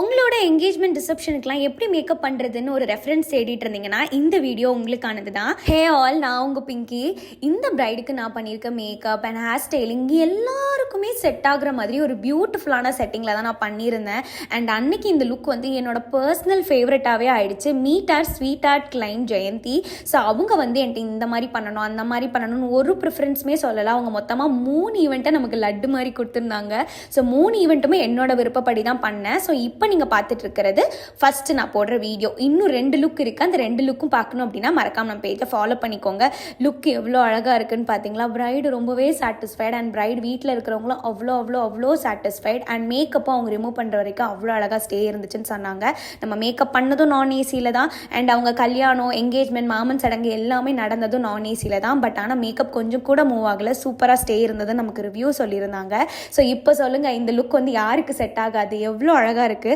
உங்களோட என்கேஜ்மெண்ட் ரிசப்ஷனுக்குலாம் எப்படி மேக்கப் பண்ணுறதுன்னு ஒரு ரெஃபரன்ஸ் தேடிட்டு இருந்தீங்கன்னா இந்த வீடியோ உங்களுக்கானது தான். ஹே ஆல், நான் உங்கள் பிங்கி. இந்த பிரைடுக்கு நான் பண்ணியிருக்க மேக்கப் அண்ட் ஹேர் ஸ்டைலிங் எல்லாருக்குமே செட் ஆகுற மாதிரி ஒரு பியூட்டிஃபுல்லான செட்டிங்கில் தான் நான் பண்ணியிருந்தேன். அண்ட் அன்னைக்கு இந்த லுக் வந்து என்னோட பர்சனல் ஃபேவரட்டாகவே ஆயிடுச்சு. Meet art sweet art client Jayanthi. So அவங்க வந்து என்கிட்ட இந்த மாதிரி பண்ணணும் அந்த மாதிரி பண்ணணும்னு ஒரு ப்ரிஃபரன்ஸுமே சொல்லலை. அவங்க மொத்தமாக 3 ஈவெண்ட்டை நமக்கு லட்டு மாதிரி கொடுத்துருந்தாங்க. ஸோ 3 ஈவெண்ட்டுமே என்னோட விருப்பப்படி தான் பண்ணேன். ஸோ இப்போ நீங்கள் பார்த்துட்டு இருக்கிறது ஃபஸ்ட்டு நான் போடுற வீடியோ. இன்னும் 2 லுக் இருக்குது. அந்த 2 லுக்கும் பார்க்கணும் அப்படின்னா மறக்காம நம்ம பேஜை ஃபாலோ பண்ணிக்கோங்க. லுக் எவ்வளோ அழகாக இருக்குன்னு பார்த்தீங்களா? பிரைடு ரொம்பவே சாட்டிஸ்ஃபைட் அண்ட் பிரைடு வீட்டில் இருக்கிறவங்களும் அவ்வளோ சாட்டிஸ்ஃபைட். அண்ட் மேக்கப்பும் அவங்க ரிமூவ் பண்ணுற வரைக்கும் அவ்வளோ அழகாக ஸ்டே இருந்துச்சுன்னு சொன்னாங்க. நம்ம மேக்கப் பண்ணதும் நான் ஏசியில் தான். அண்ட் அவங்க கல்யாணம், என்கேஜ்மெண்ட், மாமன் சடங்கு எல்லாமே நடந்ததும் நான் ஏசியில் தான். பட் ஆனால் மேக்கப் கொஞ்சம் கூட மூவ் ஆகலை. சூப்பராக ஸ்டே இருந்தது நமக்கு ரிவ்யூ சொல்லியிருந்தாங்க. ஸோ இப்போ சொல்லுங்கள், இந்த லுக் வந்து யாருக்கு செட் ஆகாது? எவ்வளோ அழகாக இருக்குது.